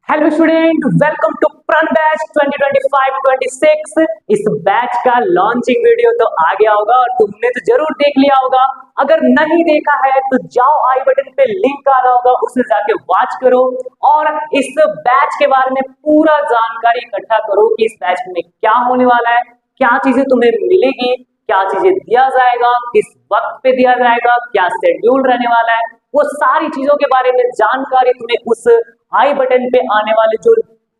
Hello student, welcome to प्रण batch 2025-26। इस batch का लॉन्चिंग वीडियो तो आ गया होगा और तुमने तो जरूर देख लिया होगा। अगर नहीं देखा है तो जाओ, आई बटन पे लिंक आ रहा होगा, उसमें जाके वॉच करो और इस बैच के बारे में पूरा जानकारी इकट्ठा करो कि इस बैच में क्या होने वाला है, क्या चीजें तुम्हें मिलेगी, क्या चीजें दिया जाएगा, किस वक्त पे दिया जाएगा, क्या शेड्यूल रहने वाला है। वो सारी चीजों के बारे में जानकारी तुम्हें उस आई बटन पे आने वाले जो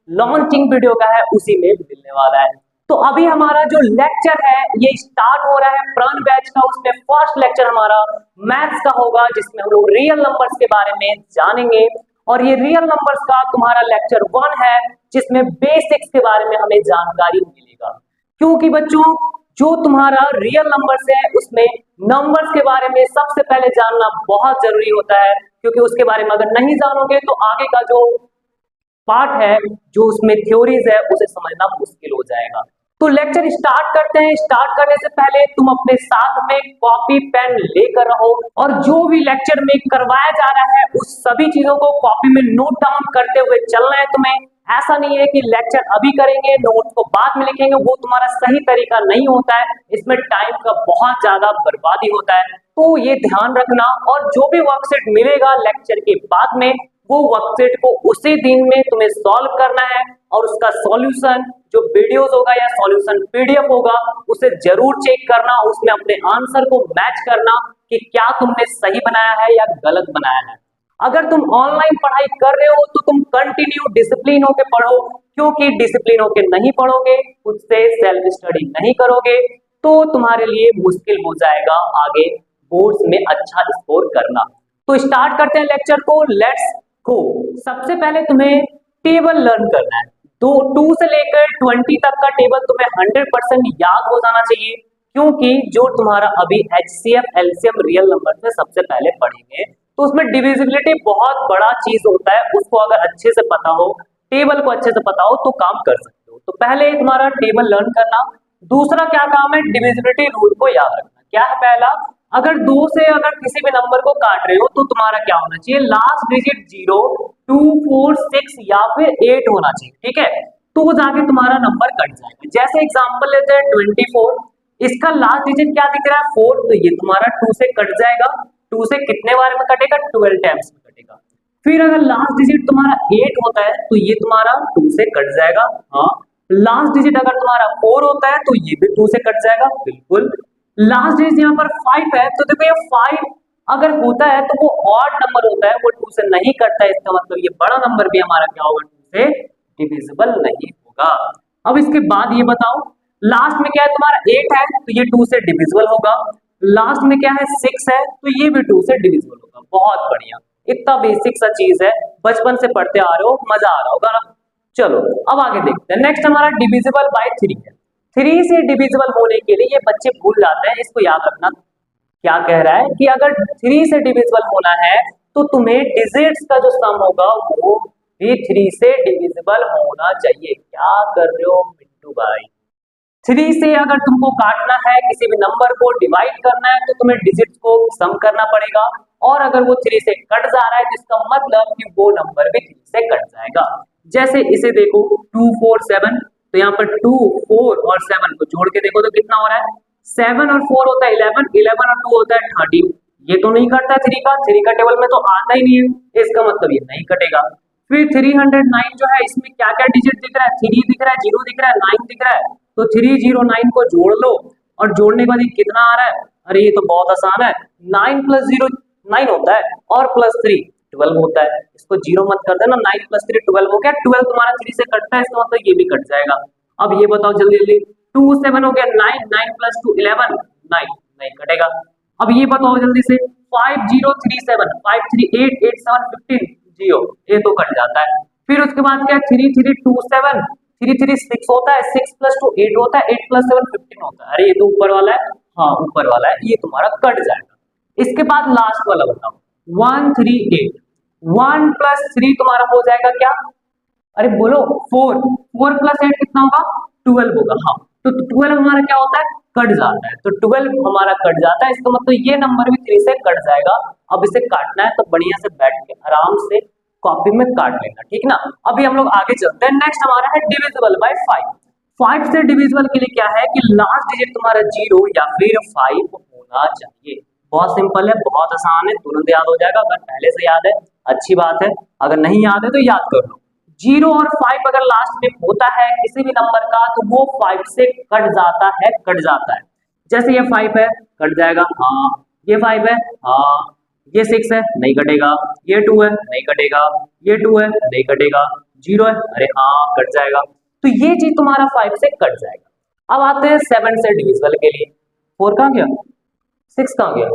लॉन्चिंग वीडियो का है उसी में मिलने वाला है। तो अभी हमारा जो लेक्चर है ये स्टार्ट हो रहा है प्रण बैच का। उसमें फर्स्ट लेक्चर हमारा मैथ्स का होगा, जिसमें हम लोग रियल नंबर्स के बारे में जानेंगे। और ये रियल नंबर्स का तुम्हारा लेक्चर 1 है, जिसमें बेसिक्स के बारे में हमें जानकारी मिलेगा। क्योंकि बच्चों, जो तुम्हारा रियल नंबर्स है उसमें नंबर्स के बारे में सबसे पहले जानना बहुत जरूरी होता है, क्योंकि उसके बारे में अगर नहीं जानोगे तो आगे का जो पार्ट है, जो उसमें थ्योरीज है, उसे समझना मुश्किल हो जाएगा। तो लेक्चर स्टार्ट करते हैं। स्टार्ट करने से पहले तुम अपने साथ में कॉपी पेन लेकर रहो और जो भी लेक्चर में करवाया जा रहा है उस सभी चीजों को कॉपी में नोट डाउन करते हुए चलना है तुम्हें। ऐसा नहीं है कि लेक्चर अभी करेंगे नोट को बाद में लिखेंगे, वो तुम्हारा सही तरीका नहीं होता है। इसमें टाइम का बहुत ज्यादा बर्बादी होता है, तो ये ध्यान रखना। और जो भी वर्कशीट मिलेगा लेक्चर के बाद में, वो वर्कशीट को उसी दिन में तुम्हें सॉल्व करना है और उसका सॉल्यूशन जो वीडियोस होगा या सॉल्यूशन पीडीएफ होगा उसे जरूर चेक करना, उसमें अपने आंसर को मैच करना कि क्या तुमने सही बनाया है या गलत बनाया है। अगर तुम ऑनलाइन पढ़ाई कर रहे हो तो तुम कंटिन्यू डिसिप्लिन होके पढ़ो, क्योंकि डिसिप्लिन होके नहीं पढ़ोगे, खुद से सेल्फ स्टडी नहीं करोगे तो तुम्हारे लिए मुश्किल हो जाएगा आगे बोर्ड्स में अच्छा स्कोर करना। तो स्टार्ट करते हैं लेक्चर को, लेट्स गो। सबसे पहले तुम्हें टेबल लर्न करना है। तो 2 से लेकर 20 तक का टेबल तुम्हें 100% याद हो जाना चाहिए, क्योंकि जो तुम्हारा अभी एचसीएफ एलसीएम रियल नंबर से सबसे पहले पढ़ेंगे तो उसमें डिविजिबिलिटी बहुत बड़ा चीज होता है। उसको अगर अच्छे से पता हो, टेबल को अच्छे से पता हो तो काम कर सकते हो। तो पहले तुम्हारा टेबल लर्न करना। दूसरा क्या काम है, डिविजिबिलिटी रूल को याद रखना। क्या है पहला, अगर 2 से अगर किसी भी नंबर को काट रहे हो तो तुम्हारा क्या होना चाहिए, लास्ट डिजिट 0, 2, 4, 6 या फिर 8 होना चाहिए। ठीक है, तो वो जाके तुम्हारा नंबर कट जाएगा। जैसे एग्जांपल लेते हैं 24, इसका लास्ट डिजिट क्या दिख रहा है 4, तो ये तुम्हारा 2 से कट जाएगा। 2 से कितने बार में कटेगा, 12 टाइम्स में कटेगा। फिर अगर लास्ट डिजिट तुम्हारा 8 होता है तो ये तुम्हारा 2 से कट जाएगा। हाँ, लास्ट डिजिट अगर तुम्हारा 4 होता है तो ये भी 2 से कट जाएगा, बिल्कुल। लास्ट डिजिट यहाँ पर 5 है तो देखो ये 5 अगर होता है तो वो ऑड नंबर होता है, वो 2 से नहीं कटता है। इसका मतलब ये बड़ा नंबर भी हमारा क्या होगा, 2 से डिविजिबल नहीं होगा। अब इसके बाद ये बताओ, लास्ट में क्या है तुम्हारा 8 है तो ये 2 से डिविजिबल होगा। लास्ट में क्या है 6 है तो ये भी 2 से डिविजिबल होगा। बहुत बढ़िया, इतना बेसिक सा चीज है, बचपन से पढ़ते आ रहे हो, मजा आ रहा होगा ना। चलो अब आगे देखते हैं। नेक्स्ट हमारा डिविजिबल बाय 3 है। 3 से डिविजिबल होने के लिए ये बच्चे भूल जाते हैं, इसको याद रखना। क्या कह रहा है कि अगर 3 से डिविजिबल होना है तो तुम्हें डिजिट्स का जो सम होगा वो भी 3 से डिविजिबल होना चाहिए। क्या कर रहे हो मिट्टू भाई, 3 से अगर तुमको काटना है, किसी भी नंबर को डिवाइड करना है तो तुम्हें डिजिट्स को सम करना पड़ेगा। और अगर वो 3 से कट जा रहा है तो इसका मतलब कि वो नंबर भी 3 से कट जाएगा। जैसे इसे देखो 2, 4, 7, तो यहाँ पर 2, 4 और 7 को जोड़ के देखो तो कितना हो रहा है, 7 और 4 होता है 11, 11 और 2 होता है 13। ये तो नहीं कटता 3 का, 3 का टेबल में तो आता ही नहीं है, इसका मतलब ये नहीं कटेगा। फिर 309 जो है, इसमें क्या क्या डिजिट दिख रहा है, 3 दिख रहा है, 0 दिख रहा है, 9 दिख रहा है, तो 309 को जोड़ लो और जोड़ने के बाद कितना आ रहा है, अरे ये तो बहुत आसान है, 9 + 0 9 होता है और +3 12 होता है। इसको 0 मत कर देना, 9 + 3 12 हो गया। 12 तुम्हारा 3 से कटता है, इसका मतलब ये भी कट जाएगा। अब ये बताओ जल्दी जल्दी, 2 7 हो गया 9, 9 + 2 11, 9 नहीं कटेगा। अब ये बताओ जल्दी से, 5 0 3 7, 5 3 8 8 7 15 0, ये तो कट जाता है। फिर उसके बाद क्या, 3 3 2 7, 3 3 6 होता है, 6 + 2 8 होता है, 8 + 7 15 होता है। अरे ये तो ऊपर वाला है, हाँ ऊपर वाला है, ये तुम्हारा कट जाएगा। इसके बाद लास्ट वाला बताओ, 1 3 8, 1 + 3 तुम्हारा हो जाएगा क्या, अरे बोलो 4, 4 + 8 कितना होगा, 12 होगा। हाँ, तो 12 हमारा क्या होता है, कट जाता है, तो 12 हमारा कट जाता है। इसका मतलब ये नंबर भी 3 से कट जाएगा। अब इसे काटना है तो बढ़िया से बैठ के आराम से कॉपी में काट लेना, ठीक ना। अभी हम लोग आगे चलते हैं। नेक्स्ट हमारा है डिविजिबल बाय 5। 5 से डिविजिबल के लिए क्या है कि लास्ट डिजिट तुम्हारा 0 या फिर 5 होना चाहिए। बहुत सिंपल है, बहुत आसान है, तुरंत याद हो जाएगा। अगर पहले से याद है अच्छी बात है, अगर नहीं याद है तो याद कर लो। 0 और 5 अगर लास्ट में होता है किसी भी नंबर का तो वो 5 से कट जाता है, कट जाता है। जैसे ये 5 है, कट जाएगा, हाँ। ये 5 है, हाँ। ये 6 है, नहीं कटेगा। ये 2 है, नहीं कटेगा। ये 2 है, नहीं कटेगा। 0 है, अरे हाँ, कट जाएगा। तो ये चीज तुम्हारा 5 से कट जाएगा। अब आते हैं 7 से डिविजिबल के लिए। 4 कहाँ गया, 6 कहाँ गया?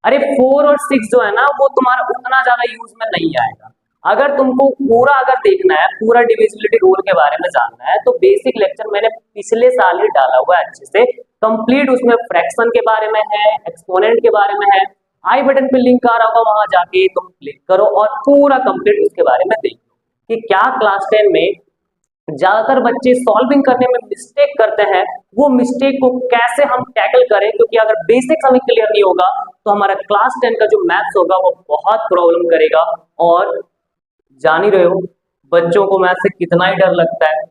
अरे 4 और 6 जो है ना वो तुम्हारा उतना ज्यादा यूज में नहीं आएगा। अगर तुमको पूरा अगर देखना है, पूरा डिविजिबिलिटी रूल के बारे में जानना है, तो बेसिक लेक्चर मैंने पिछले साल ही डाला हुआ है अच्छे से कंप्लीट। उसमें फ्रैक्शन के बारे में है, एक्सपोनेंट के बारे में है। आई बटन पे लिंक आ रहा होगा, वहां जाके तुम क्लिक करो और पूरा कंप्लीट उसके बारे में देख लो कि क्या क्लास 10 में ज्यादातर बच्चे सॉल्विंग करने में मिस्टेक करते हैं, वो मिस्टेक को कैसे हम टैकल करें। क्योंकि अगर बेसिक्स हमें क्लियर नहीं होगा तो हमारा क्लास 10 का जो मैथ्स होगा वो बहुत प्रॉब्लम करेगा। और जान ही रहे हो बच्चों को मैथ से कितना ही डर लगता है,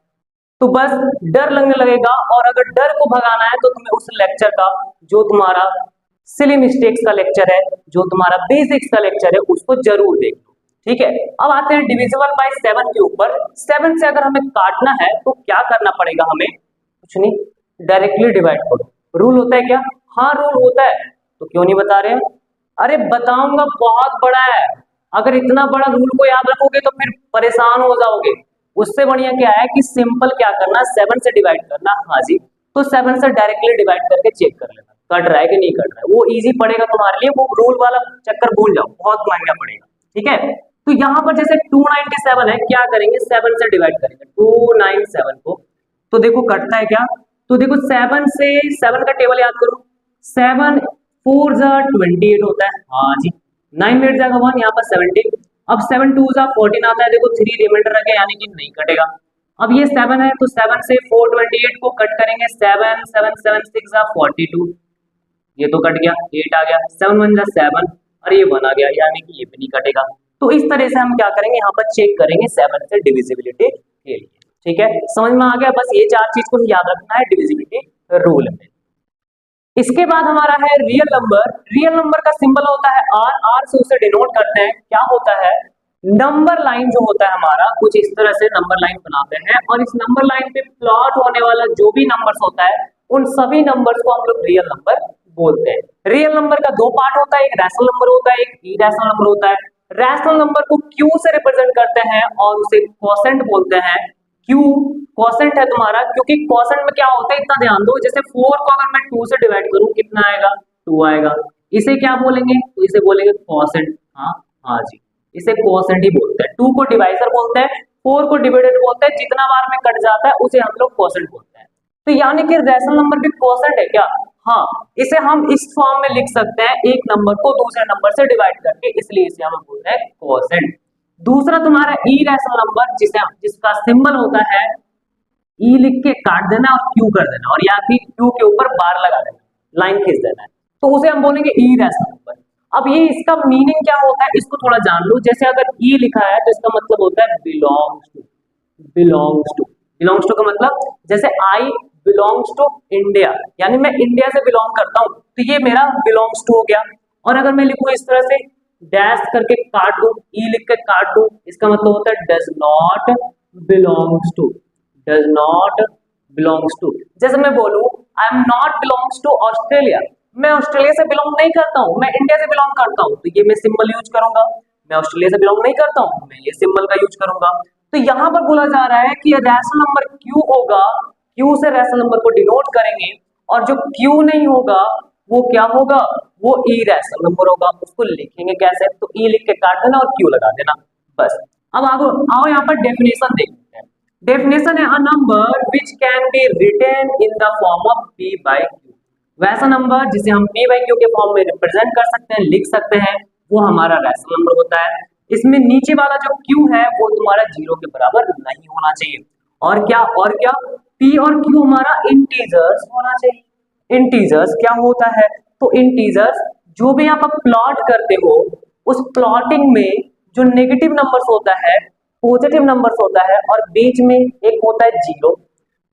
तो बस डर लगने लगेगा। और अगर डर को भगाना है तो तुम्हें उस लेक्चर का जो तुम्हारा सिली मिस्टेक्स का लेक्चर है, जो तुम्हारा बेसिक्स का लेक्चर है, उसको जरूर देख लो, ठीक है। अब आते हैं डिविजिबल बाय 7 के ऊपर। 7 से अगर हमें काटना है तो क्या करना पड़ेगा हमें? कुछ नहीं, डायरेक्टली डिवाइड करो। रूल होता है क्या? हाँ रूल होता है, तो क्यों नहीं बता रहे हैं? अरे बताऊंगा, बहुत बड़ा है। अगर इतना बड़ा रूल को याद रखोगे तो फिर परेशान हो जाओगे। उससे बढ़िया क्या है कि सिंपल क्या करना, 7 से डिवाइड करना। हाँ जी, तो 7 से डायरेक्टली डिवाइड करके चेक कर लेना कट रहा है कि नहीं कट रहा है। वो इजी पड़ेगा तुम्हारे लिए, वो रूल वाला चक्कर भूल जाओ, बहुत महंगा पड़ेगा, ठीक है। तो यहाँ पर जैसे 297 है, क्या करेंगे 7 से डिवाइड करेंगे 297 को, तो देखो कटता है क्या? तो देखो 7 से 7 का टेबल याद करो, 7 4 जा 28 होता है, हाँ जी। 9 में जाएगा 1, यहाँ पर 17। अब 7 2 जा 14 आता है, देखो 3 रिमाइंडर रह गया यानी कि नहीं कटेगा। अब ये 7 है तो 7 से 428 को कट करेंगे, 7 7 7 6 जा 42, ये तो कट गया, 8 आ गया, 7 1 जा 7 और ये 1 आ गया, यानी कि ये भी नहीं कटेगा। तो इस तरह से हम क्या करेंगे, यहाँ पर चेक करेंगे 7 से डिविजिबिलिटी के लिए, ठीक है। समझ में आ गया? बस ये 4 चीज को ही याद रखना है डिविजिबिलिटी रूल में। इसके बाद हमारा है रियल नंबर। रियल नंबर का सिंबल होता है आर, आर से उसे डिनोट करते हैं। क्या होता है? नंबर लाइन जो होता है हमारा, कुछ इस तरह से नंबर लाइन बनाते हैं और इस नंबर लाइन पे प्लॉट होने वाला जो भी नंबर्स होता है उन सभी नंबर्स को हम लोग रियल नंबर बोलते हैं। रियल नंबर का दो पार्ट होता है, एक रैशनल नंबर होता है, एक इरैशनल नंबर होता है। रैशनल नंबर को क्यू से रिप्रेजेंट करते हैं और उसे क्वोशेंट बोलते हैं। क्यू क्वोशेंट है तुम्हारा, क्योंकि क्वोशेंट में क्या होता है इतना ध्यान दो, जैसे 4 को अगर मैं 2 से डिवाइड करूं कितना आएगा? 2 आएगा। इसे क्या बोलेंगे? तो इसे बोलेंगे क्वोशेंट। हाँ हाँ जी, इसे क्वोशेंट ही बोलते हैं। 2 को डिवाइजर बोलते हैं, 4 को डिविडेंड बोलते हैं। जितना बार में कट जाता है उसे हम लोग क्वोशेंट बोलते हैं। तो यानी कि रैशनल नंबर भी क्वोशेंट है क्या? हाँ, इसे हम इस फॉर्म में लिख सकते हैं, एक नंबर को दूसरे नंबर से डिवाइड करके, इसलिए इसे हम बोलते हैं क्वोशेंट। दूसरा तुम्हारा इरैशनल नंबर, जिसका सिंबल होता है ई लिख के काट देना और क्यू कर देना, और या फिर क्यू के ऊपर बार लगा देना, लाइन खींच देना है, तो उसे हम बोलेंगे इरैशनल नंबर। अब ये इसका मीनिंग क्या होता है इसको थोड़ा जान लो। जैसे अगर ई लिखा है तो इसका मतलब होता है belongs to. Belongs to, belongs to का मतलब जैसे आई बिलोंग्स टू इंडिया, यानी मैं इंडिया से बिलोंग करता हूं, तो ये मेरा बिलोंग्स टू हो गया। और अगर मैं लिखूं इस तरह से डैश करके काट दूं, ई लिख के काट दूं, इसका मतलब होता है does not belongs to. Does not belongs to. जैसे मैं बोलूं I am not belongs to Australia, मैं ऑस्ट्रेलिया से बिलोंग नहीं करता हूं, मैं इंडिया से बिलोंग करता हूं, तो ये मैं सिंबल यूज करूंगा। मैं ऑस्ट्रेलिया से बिलोंग नहीं करता हूं, मैं ये सिंबल का यूज करूंगा। तो यहां पर बोला जा रहा है कि रैशनल नंबर क्यू होगा, क्यू से रैशनल नंबर को डिनोट करेंगे, और जो क्यू नहीं होगा वो क्या होगा? वो इरैशनल नंबर होगा। उसको लिखेंगे कैसे? तो ई लिख के काट देना और क्यू लगा देना, बस। अब आओ यहाँ पर डेफिनेशन देखते हैं। डेफिनेशन है a number which can be written in the form of p by q। वैसा नंबर जिसे हम p by q के फॉर्म में रिप्रेजेंट कर सकते हैं, लिख सकते हैं, वो हमारा रैशनल नंबर होता है। इसमें नीचे वाला जो q है वो तुम्हारा 0 के बराबर नहीं होना चाहिए। और क्या p और q हमारा इंटीजर्स होना चाहिए। इंटीजर्स क्या होता है? तो इंटीजर्स जो भी आप प्लॉट करते हो उस प्लॉटिंग में जो नेगेटिव नंबर्स होता है, पॉजिटिव नंबर्स होता है और बीच में एक होता है जीरो,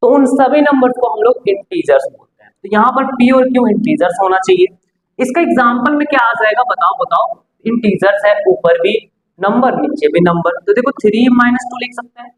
तो उन सभी नंबर्स को हम लोग इंटीजर्स बोलते हैं। तो यहाँ पर पी और क्यू इंटीजर्स होना चाहिए। इसका एग्जाम्पल में क्या आ जाएगा, बताओ बताओ। इंटीजर्स है, ऊपर भी नंबर नीचे भी नंबर, तो देखो 3-2 लिख सकते हैं,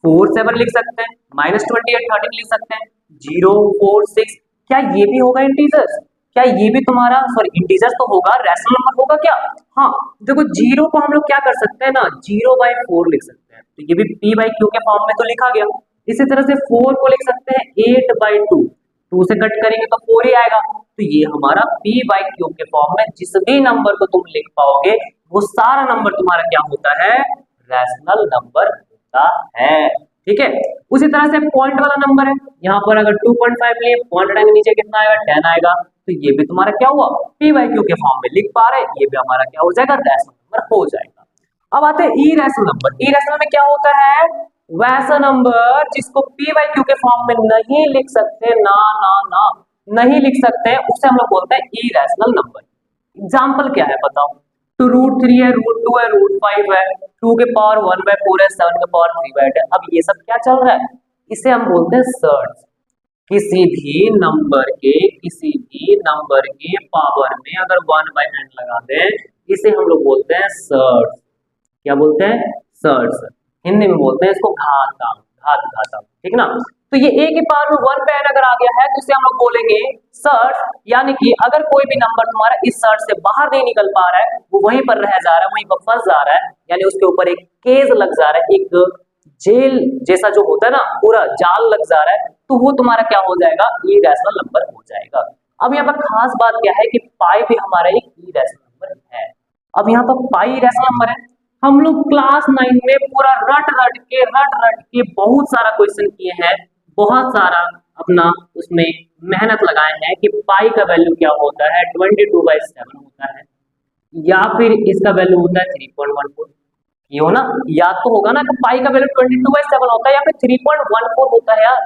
4-7 लिख सकते हैं, -28-13 लिख सकते हैं, 0-4-6। क्या ये भी होगा इंटीजर्स? क्या ये भी तुम्हारा सॉरी इंटीजर्स तो होगा, रैशनल नंबर होगा क्या? हाँ, देखो जीरो को हम लोग क्या कर सकते हैं ना, 0/4 लिख सकते हैं, तो ये भी p बाई क्यू के फॉर्म में तो लिखा गया। इसी तरह से 4 को लिख सकते हैं 8/2, 2 से कट करेंगे तो 4 ही आएगा, तो ये हमारा p बाई क्यू के फॉर्म में जिस भी नंबर को तुम लिख पाओगे वो सारा नंबर तुम्हारा क्या होता है, रैशनल नंबर होता है। ठीक है, उसी तरह से पॉइंट वाला नंबर है, यहाँ पर अगर 2.5 लिए पॉइंट हटाएंगे नीचे कितना आएगा, 10 आएगा, तो ये भी तुम्हारा क्या हुआ, p बाई क्यू के फॉर्म में लिख पा रहे, ये भी हमारा क्या हो जाएगा, रैशनल नंबर हो जाएगा। अब आते हैं इरेशनल नंबर। इरेशनल में क्या होता है, वैसा नंबर जिसको p बाई क्यू के फॉर्म में नहीं लिख सकते, ना ना ना नहीं लिख सकते, उसे हम लोग बोलते हैं इरेशनल नंबर। एग्जाम्पल क्या है बताओ, तो √3 है, √2 है, √5 है, 2 के पावर 1/4 है, 7 के पावर 3/8 है। अब ये सब क्या चल रहा है, इसे हम बोलते हैं सर्च। किसी भी नंबर के पावर में अगर 1/n लगा दें, इसे हम लोग बोलते हैं सर्च। क्या बोलते हैं, सर्च। हिंदी में बोलते हैं इसको घात, ठीक ना। तो ये a के पावर में 1/n अगर आ गया है तो इसे हम लोग बोलेंगे सर्च, यानी कि अगर कोई भी नंबर तुम्हारा इस सर्च से बाहर नहीं निकल पा रहा है, वो वहीं पर रह जा रहा है, वहीं पर फंस जा रहा है, यानी उसके ऊपर एक केज लग जा रहा है, एक जेल जैसा जो होता है ना, पूरा जाल लग जा रहा है, तो वो तुम्हारा क्या हो जाएगा, इरेशनल नंबर हो जाएगा। अब यहाँ पर खास बात क्या है कि पाई भी हमारा एक इरेशनल नंबर है। अब यहाँ पर पाई इरेशनल नंबर है, हम लोग क्लास 9 में पूरा रट रट के बहुत सारा क्वेश्चन किए हैं, बहुत सारा अपना उसमें मेहनत लगाए हैं कि पाई का वैल्यू क्या होता है, 22/7 होता है, या फिर इसका वैल्यू होता है 3.14। ये हो ना, याद तो होगा ना कि पाई का वैल्यू 22/7 होता है या फिर 3.14 होता है यार।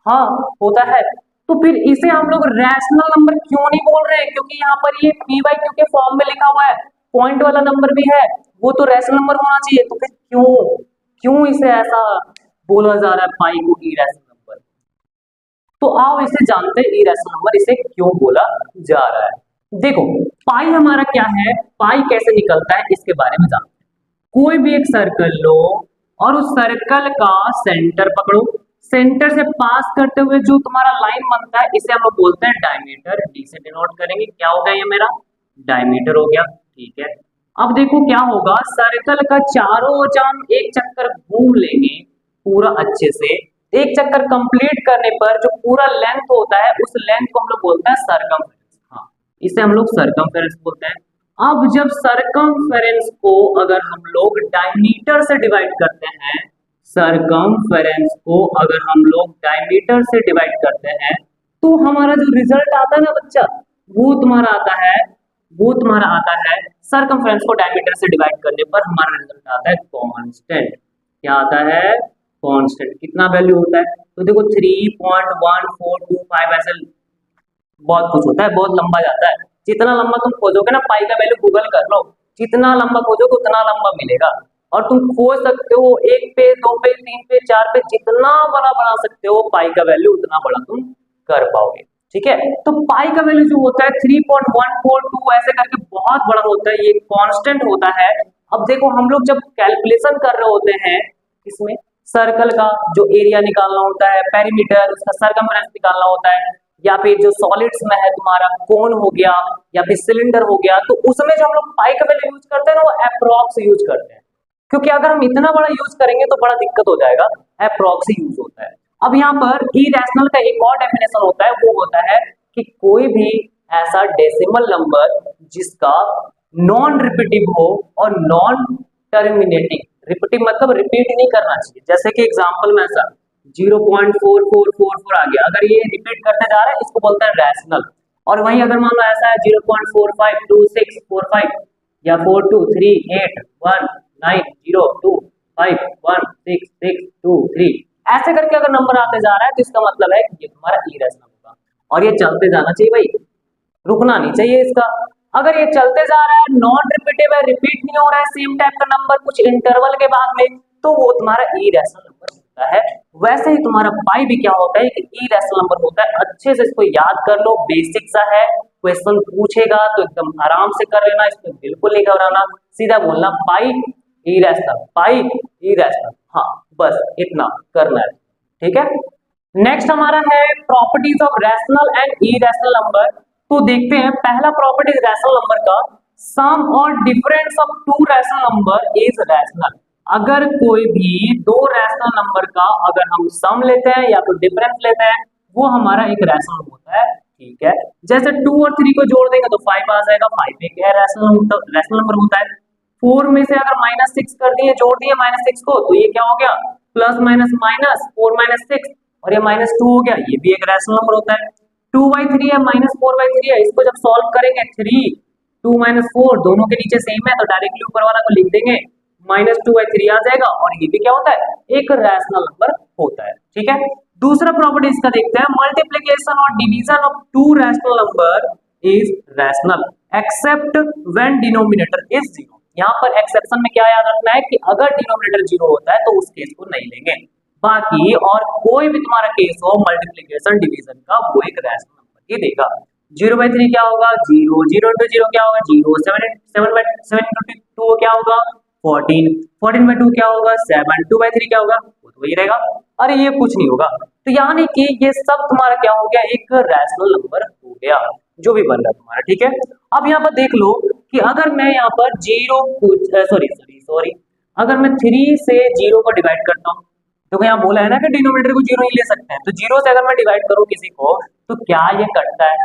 हाँ होता है, तो फिर इसे हम लोग रैशनल नंबर क्यों नहीं बोल रहे हैं, क्योंकि यहाँ पर ये p बाई क्यू के फॉर्म में लिखा हुआ है, पॉइंट वाला नंबर भी है, वो तो रैशनल नंबर होना चाहिए, तो फिर क्यों इसे ऐसा बोला जा रहा है पाई को इरेशनल नंबर। तो आओ इसे जानते हैं इरेशनल नंबर इसे क्यों बोला जा रहा है। देखो पाई हमारा क्या है, पाई कैसे निकलता है इसके बारे में जानते हैं। कोई भी एक सर्कल लो और उस सर्कल का सेंटर पकड़ो, सेंटर से पास करते हुए जो तुम्हारा लाइन बनता है इसे हम लोग बोलते हैं डायमीटर, डी से डिनोट करेंगे। क्या हो गया, ये मेरा डायमीटर हो गया, ठीक है। अब देखो क्या होगा, सर्कल का चारों ओर जब हम एक चक्कर घूम लेंगे पूरा अच्छे से, एक चक्कर कंप्लीट करने पर जो पूरा लेंथ होता है उस लेंथ को हम लोग बोलते हैं सरकमफेरेंस। हाँ, इसे हम लोग सरकमफेरेंस बोलते हैं। अब जब सरकमफेरेंस को अगर हम लोग डायमीटर से डिवाइड करते हैं, सरकमफेरेंस को अगर हम लोग डायमीटर से डिवाइड करते हैं, तो हमारा जो रिजल्ट आता है ना बच्चा, वो तुम्हारा आता है सरकमफेरेंस को डायमीटर से डिवाइड करने पर हमारा रिजल्ट आता है कांस्टेंट। क्या आता है, कांस्टेंट। कितना वैल्यू होता है, तो देखो 3.1425 ऐसे बहुत कुछ होता है, बहुत लंबा जाता है। जितना लंबा तुम खोजोगे ना, पाई का वैल्यू गूगल कर लो, जितना लंबा खोजोगे उतना लंबा मिलेगा, और तुम खोज सकते हो 1 पेज 2 पेज 3 पेज 4 पेज, जितना बड़ा बना सकते हो पाई का वैल्यू उतना बड़ा तुम कर पाओगे। ठीक है, तो पाई का वैल्यू जो होता है 3.142 ऐसे करके बहुत बड़ा होता है, ये कांस्टेंट होता है। अब देखो हम लोग जब कैलकुलेशन कर रहे होते हैं इसमें, सर्कल का जो एरिया निकालना होता है, पेरीमीटर उसका सरकमफेरेंस निकालना होता है, या फिर जो सॉलिड्स में है तुम्हारा कोन हो गया या फिर सिलेंडर हो गया, तो उसमें जो हम लोग पाई का वैल्यू यूज करते हैं ना, वो अप्रॉक्स यूज करते हैं, क्योंकि अगर हम इतना बड़ा यूज करेंगे तो बड़ा दिक्कत हो जाएगा, अप्रॉक्स यूज होता है। अब यहाँ पर इरेशनल का एक और डेफिनेशन होता है, वो होता है कि कोई भी ऐसा डेसिमल नंबर जिसका नॉन रिपीटिव हो और नॉन टर्मिनेटिंग, रिपीटिव मतलब रिपीट नहीं करना चाहिए, जैसे कि एग्जांपल में ऐसा 0.4444 आ गया, अगर ये रिपीट करते जा रहा है इसको बोलते हैं रैशनल। और वहीं अगर मान लो ऐसा है 0.452645 या 42381902516623 ऐसे करके अगर नंबर आते जा रहा है तो इसका मतलब है कि ये तुम्हारा इरेशनल होगा, और ये चलते जाना चाहिए भाई, रुकना नहीं चाहिए इसका। अगर ये चलते जा रहा है, नॉन रिपीटेबल है, रिपीट नहीं हो रहा है सेम टाइप का नंबर कुछ इंटरवल के बाद में, तो वो तुम्हारा इरेशनल नंबर होता है। वैसे ही तुम्हारा पाई भी क्या होता है कि इरेशनल नंबर होता है। अच्छे से इसको याद कर लो, बेसिक सा है, क्वेश्चन पूछेगा तो एकदम आराम से कर लेना, इसमें बिल्कुल नहीं घबराना, सीधा बोलना पाई इरेशनल, पाई इरेशनल, हाँ बस इतना करना है, ठीक है। नेक्स्ट हमारा है properties of rational and irrational number. तो देखते हैं पहला प्रॉपर्टी रैशनल नंबर का, सम और difference of to rational number is rational. अगर कोई भी दो रैशनल नंबर का अगर हम सम लेते हैं या तो डिफरेंस लेते हैं, वो हमारा एक रैशनल होता है, ठीक है। जैसे 2 और 3 को जोड़ देंगे तो 5 आ जाएगा, 5 एक रैशनल नंबर होता है। 4 में से अगर -6 कर दिए, जोड़ दिए -6 को, तो ये क्या हो गया, प्लस माइनस माइनस 4 - 6, और ये -2 हो गया, ये भी एक रैशनल नंबर होता है। 2/3 है, -4/3 है, इसको जब सॉल्व करेंगे 3 2 - 4 दोनों के नीचे सेम है, तो डायरेक्टली ऊपर वाला को लिख देंगे, -2/3 आ जाएगा, और ये भी क्या होता है, एक रैशनल नंबर होता है, ठीक है। दूसरा प्रॉपर्टी इसका देखते हैं, मल्टीप्लीकेशन और division of to rational number is rational except when denominator is 0। यहाँ पर एक्सेप्शन में क्या याद रखना है कि अगर डिनोमिनेटर 0 होता है तो उस केस को नहीं लेंगे, बाकी और कोई भी तुम्हारा केस हो मल्टीप्लिकेशन डिवीजन का, वो एक रैशनल नंबर ही देगा। 0/3 क्या होगा, 0, 0 × 0 क्या होगा, 0, 7 × 2 क्या होगा, 14, 14/2 क्या होगा, 7, 2/3 क्या होगा, वो तो वही रहेगा। अरे ये कुछ नहीं होगा, तो यानी कि ये सब तुम्हारा क्या हो गया, एक रैशनल नंबर हो गया, जो भी बन रहा है तुम्हारा, ठीक है। अब यहाँ पर देख लो कि अगर मैं यहाँ पर 0 सॉरी अगर मैं 3 से 0 को डिवाइड करता हूँ, तो यहाँ बोला है ना कि डिनोमिनेटर को 0 ही ले सकते हैं, तो 0 से अगर मैं डिवाइड करूँ किसी को, तो क्या ये कटता है,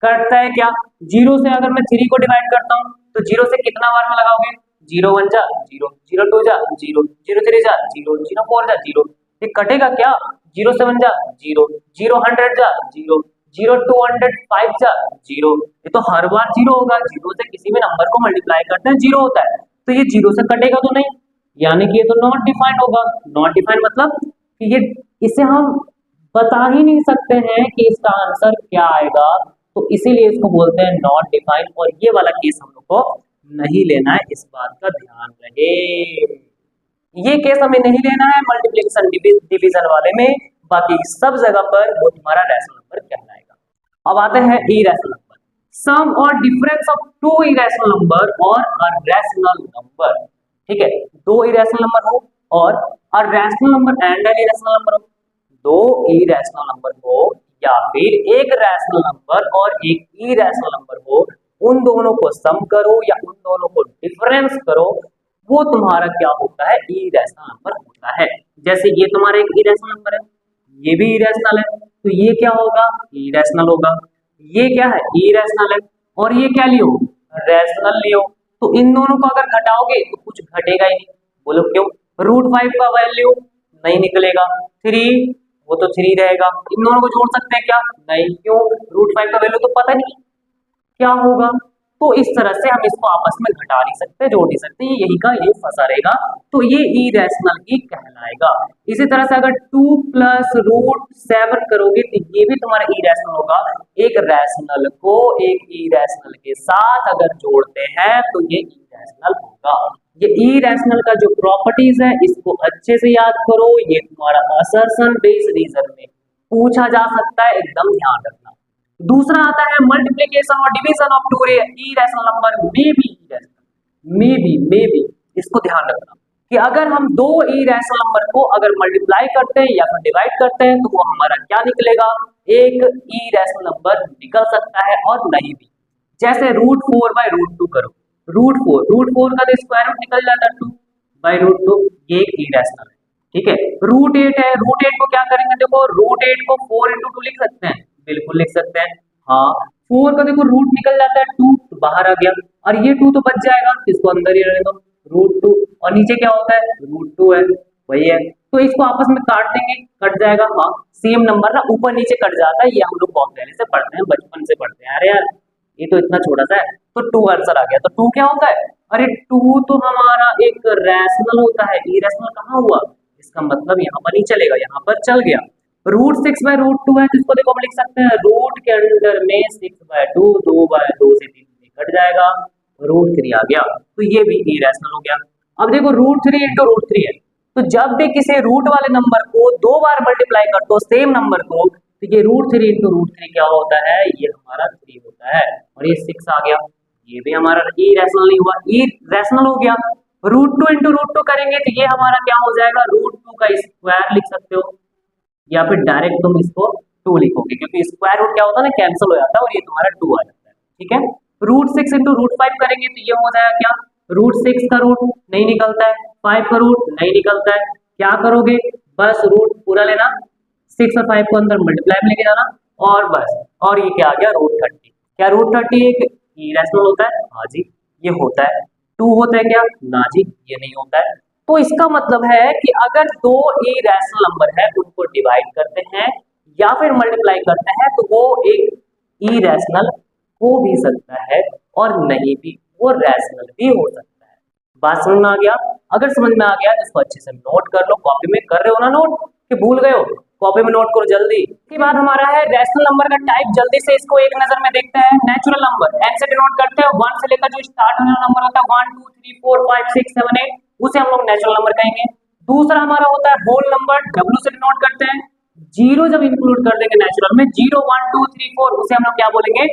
कटता है क्या। 0 से अगर मैं 3 को डिवाइड करता हूँ, तो 0 से कितना बार में लगाओगे, 0 1 जा 0, 0 2 जा 0, 0 3 जा 0, 0 4 जा 0, ये कटेगा क्या, 0 7 जा 0, 0 100 जा 0, 0 205 जा 0, ये तो हर बार 0 होगा। 0 से किसी भी नंबर को मल्टीप्लाई करते हैं 0 होता है, तो ये 0 से कटेगा तो नहीं, यानी कि ये तो नॉट डिफाइंड होगा। नॉट डिफाइंड मतलब कि ये, इसे हम बता ही नहीं सकते हैं कि इसका आंसर क्या आएगा, तो इसीलिए इसको बोलते हैं नॉट डिफाइंड, और ये वाला केस हम लोग को नहीं लेना है, इस बात का ध्यान रहे। ये केस हमें नहीं लेना है मल्टीप्लिकेशन डिवीजन वाले में, बाकी सब जगह पर वो तुम्हारा रैशनल नंबर कहलाएगा। अब आते हैं इरेशनल नंबर, सम और difference of two irrational number और अ रैशनल नंबर, ठीक है। दो इरेशनल नंबर हो और a rational number and an irrational number हो, दो इरेशनल नंबर हो या फिर एक रैशनल नंबर और एक इरेशनल नंबर हो, उन दोनों को सम करो या उन दोनों को डिफरेंस करो, वो तुम्हारा क्या होता है, इरेशनल नंबर होता है। जैसे ये तुम्हारा एक इरेशनल नंबर है, ये भी इरेशनल है, तो ये क्या होगा, इरेशनल होगा। ये क्या है, इरेशनल है, और ये क्या लियो, रैशनल लियो। तो इन दोनों को अगर घटाओगे तो कुछ घटेगा ही नहीं, बोलो क्यों, √5 का वैल्यू नहीं निकलेगा, 3 वो तो 3 रहेगा। इन दोनों को जोड़ सकते हैं क्या, नहीं, क्यों, √5 का वैल्यू तो पता नहीं क्या होगा। तो इस तरह से हम इसको आपस में घटा नहीं सकते, जोड़ नहीं सकते, यही का ये फंसा रहेगा, तो ये इरेशनल ही कहलाएगा। इसी तरह से अगर 2 + √7 करोगे तो ये भी तुम्हारा इरेशनल होगा। एक रैशनल को एक इरेशनल के साथ अगर जोड़ते हैं तो ये इरेशनल होगा। ये इरेशनल का जो प्रॉपर्टीज है इसको अच्छे से याद करो, ये तुम्हारा असर्शन बेस्ड रीजन में पूछा जा सकता है, एकदम ध्यान रखना। दूसरा आता है मल्टीप्लिकेशन और division of two irrational number may be, इसको ध्यान रखना कि अगर हम दो इरेशनल नंबर को अगर मल्टीप्लाई करते हैं या फिर डिवाइड करते हैं तो वो हमारा क्या निकलेगा, एक इरेशनल नंबर निकल सकता है और नहीं भी। जैसे √4/√2 करो, √4 का तो स्क्वायर रूट निकल जाता है, 2/√2, ये एक इरेशनल है, ठीक है। √8 है, √8 को क्या करेंगे, देखो √8 को 4 × 2 लिख सकते हैं, बिल्कुल लिख सकते हैं, हाँ। 4 का देखो रूट निकल जाता है 2, तो बाहर आ गया, और ये 2 तो बच जाएगा, इसको अंदर ही रहने दो, √2, और नीचे क्या होता है, √2 है, वही है, तो इसको आपस में काट देंगे, कट जाएगा, हाँ सेम नंबर ना ऊपर नीचे कट जाता है, ये हम लोग बहुत पहले से पढ़ते हैं, बचपन से पढ़ते हैं। अरे यार ये तो इतना छोटा सा है, तो 2 आंसर आ गया। तो 2 क्या होता है, अरे 2 तो हमारा एक रैशनल होता है, इरेशनल कहाँ हुआ, इसका मतलब यहाँ पर नहीं चलेगा, यहाँ पर चल गया। √6/√2 है, जिसको देखो हम लिख सकते हैं रूट के अंदर में 6/2, 2/2 से 3 कट जाएगा, √3 आ गया, तो ये भी इरेशनल हो गया। अब देखो √3 इंटू √3 है, तो जब भी किसी रूट वाले नंबर को 2 बार मल्टीप्लाई कर दो सेम नंबर को, तो ये √3 इंटू √3 क्या होता है, ये हमारा 3 होता है, और ये 6 आ गया, ये भी हमारा इरेशनल नहीं हुआ, इरेशनल हो गया। √2 इंटू √2 करेंगे तो ये हमारा क्या हो जाएगा, √2 का स्क्वायर लिख सकते हो, या फिर डायरेक्ट तुम इसको 2 लिखोगे, क्योंकि स्क्वायर रूट क्या होता है ना, कैंसिल हो जाता है, और ये तुम्हारा 2 आ जाता है, ठीक है। √6 इंटू √5 करेंगे तो ये हो जाएगा क्या, √6 का रूट नहीं निकलता है, 5 का रूट नहीं निकलता है, क्या करोगे, बस रूट पूरा लेना, 6 और 5 को अंदर मल्टीप्लाई में लेके जाना, और बस, और ये क्या आ गया, √30। क्या √30 एक इरेशनल होता है, हाँ जी ये होता है। 2 होता है क्या, ना जी ये नहीं होता है। तो इसका मतलब है कि अगर दो इरेशनल नंबर है उनको डिवाइड करते हैं या फिर मल्टीप्लाई करते हैं तो वो एक इरेशनल हो भी सकता है और नहीं भी, वो रैशनल भी हो सकता है। बात समझ में आ गया? अगर समझ में आ गया तो इसको अच्छे से नोट कर लो, कॉपी में कर रहे हो ना नोट कि भूल गए हो, कॉपी में नोट करो जल्दी। इसके बाद हमारा है रैशनल नंबर का टाइप, जल्दी से इसको एक नजर में देखते हैं। नेचुरल नंबर n से डिनोट करते हैं, 1 से लेकर जो स्टार्ट होने वाला नंबर होता है 1 2 3 4 5 6 7 8, उसे हम लोग नेचुरल नंबर कहेंगे। दूसरा हमारा होता है होल नंबर, w से डिनोट करते हैं, जीरो जब इंक्लूड कर देंगे नेचुरल में, 0 1 2 3 4, उसे हम लोग क्या बोलेंगे,